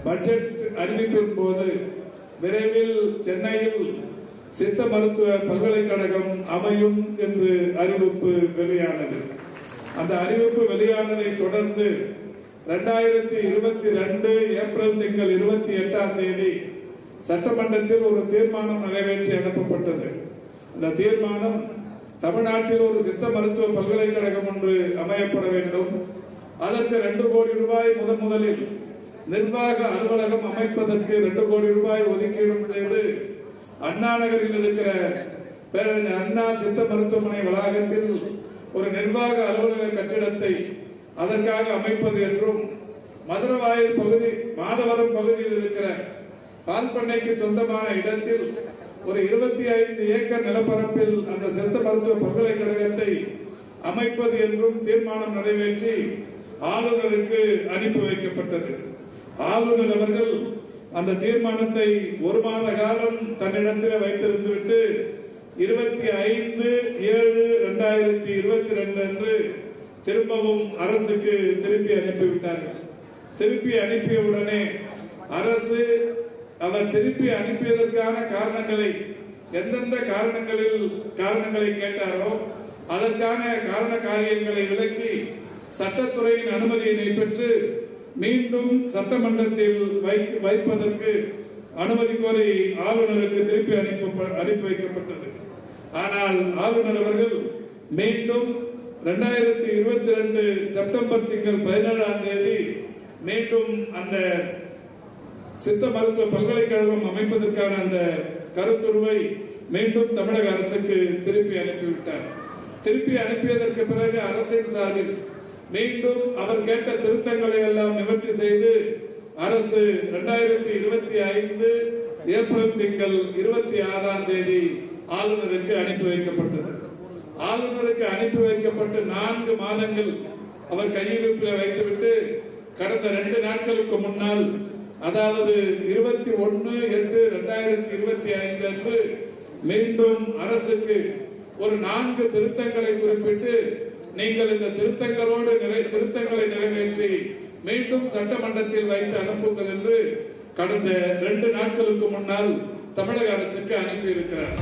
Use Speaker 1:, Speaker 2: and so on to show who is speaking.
Speaker 1: Budget அறிவிப்பின் போது விரைவில் சென்னையில் சித்த மருத்துவ பல்கலைக்கழகம் அமையும் என்று அறிவிப்பு வெளியானது. அந்த அறிவிப்பு வெளியானதை தொடர்ந்து 2022 ஏப்ரல் திங்கள் 28ஆம் தேதி சட்டமன்றத்தில் ஒரு தீர்மானம் நிறைவேற்றி அனுப்பப்பட்டது. அந்த தீர்மானம் தமிழ்நாட்டில் ஒரு சித்த மருத்துவ பல்கலைக்கழகம் ஒன்று அமையப்பட வேண்டும். அதற்கு 2 கோடி ரூபாய் முதலில் நிர்வாக அலுவலகம் அமைப்பதற்கு 2 கோடி ரூபாய் ஒதுக்கீடும் செய்து அண்ணா நகரில் இருக்கிற பேரறிஞர் அண்ணா சித்த மருத்துவமனை வளாகத்தில் ஒரு நிர்வாக அலுவலக கட்டிடத்தை அதற்காக அமைப்பது என்றும், மதுரவாயில் பகுதி மாதவரம் பகுதியில் இருக்கிற பால் பண்ணைக்கு சொந்தமான இடத்தில் ஒரு 25 ஏக்கர் நிலப்பரப்பில் அந்த சித்த மருத்துவ பல்கலைக்கழகத்தை அமைப்பது என்றும் தீர்மானம் நிறைவேற்றி ஆளுநருக்கு அனுப்பி வைக்கப்பட்டது. ஆளுநர் அவர்கள் அந்த தீர்மானத்தை 1 மாத காலம் தன்னிடத்தில் வைத்திருந்துவிட்டு 25/7/2022 அன்று திரும்பவும் அரசுக்கு திருப்பி அனுப்பிவிட்டார்கள். திருப்பி அனுப்பியவுடனே அரசு அவர் திருப்பி அனுப்பியதற்கான காரணங்களை எந்தெந்த காரணங்களை கேட்டாரோ அதற்கான காரண காரியங்களை விளக்கி சட்டத்துறையின் அனுமதியினை பெற்று மீண்டும் சட்டமன்றத்தில் வைப்பதற்கு அனுமதி கோரி ஆளுநருக்கு திருப்பி அனுப்பி வைக்கப்பட்டது. ஆனால் ஆளுநர் அவர்கள் மீண்டும் 2022 செப்டம்பர் திங்கள் 17ஆம் தேதி மீண்டும் அந்த சித்த மருத்துவ பல்கலைக்கழகம் அமைப்பதற்கான அந்த கருத்துருவை மீண்டும் தமிழக அரசுக்கு திருப்பி அனுப்பிவிட்டார். திருப்பி அனுப்பியதற்கு பிறகு அரசின் சார்பில் மீண்டும் அவர் கேட்ட திருத்தங்களை எல்லாம் நிவர்த்தி செய்து அரசு 2025 ஏப்ரல் திங்கள் 26ஆம் தேதி ஆளுநருக்கு அனுப்பி வைக்கப்பட்டது. ஆளுநருக்கு அனுப்பி வைக்கப்பட்டு 4 மாதங்கள் அவர் கையிருப்பில் வைத்துவிட்டு கடந்த 2 நாட்களுக்கு முன்னால், அதாவது 21/8/2025 அன்று மீண்டும் அரசுக்கு ஒரு 4 திருத்தங்களை குறிப்பிட்டு நீங்கள் இந்த திருத்தங்களை நிறைவேற்றி மீண்டும் சட்டமன்றத்தில் வைத்து அனுப்புங்கள் என்று கடந்த 2 நாட்களுக்கு முன்னால் தமிழக அரசுக்கு அனுப்பியிருக்கிறார்.